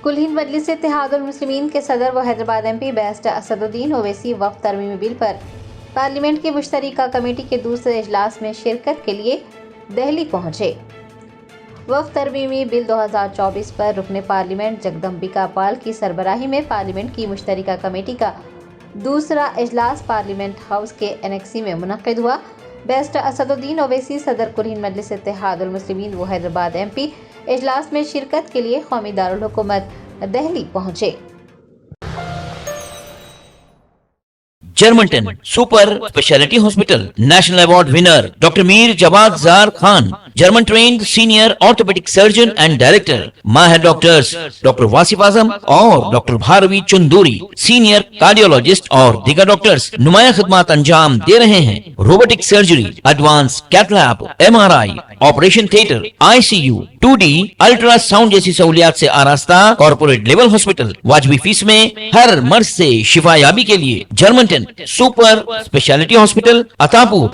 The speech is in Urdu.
کل ہند مجلس اتحاد المسلمین کے صدر و Hyderabad M P barrister Asaduddin Owaisi وفد ترمیمی بل پر پارلیمنٹ کی مشترکہ کمیٹی کے دوسرے اجلاس میں شرکت کے لیے دہلی پہنچے۔ وفد ترمیمی بل 2024 پر رکن پارلیمنٹ جگدمبکا پال کی سربراہی میں پارلیمنٹ کی مشترکہ کمیٹی کا دوسرا اجلاس پارلیمنٹ ہاؤس کے انیکسی میں منعقد ہوا۔ بیرسٹر اسدالدین اویسی صدر کل ہند مجلس اتحاد المسلمین و حیدرآباد ایم پی اجلاس میں شرکت کے لیے قومی دارالحکومت دہلی پہنچے۔ جرمنٹن super speciality hospital national award winner doctor Mir Jawad Zar Khan, German trained senior orthopaedic surgeon and director, ماہر ڈاکٹرز ڈاکٹر واصف اعظم اور doctor Bharavi Chanduri, senior cardiologist اور دیگر ڈاکٹرز نمایاں خدمات انجام دے رہے ہیں۔ Robotic surgery, advance cath lab, M R I, operation theatre, I C U, 2D ultrasound جیسی سہولیات سے آراستہ کارپوریٹ لیول ہاسپٹل، واجبی فیس میں ہر مرض سے شفا یابی کے لیے جرمنٹن سپر اسپیشلٹی ہاسپٹل، عطا پور۔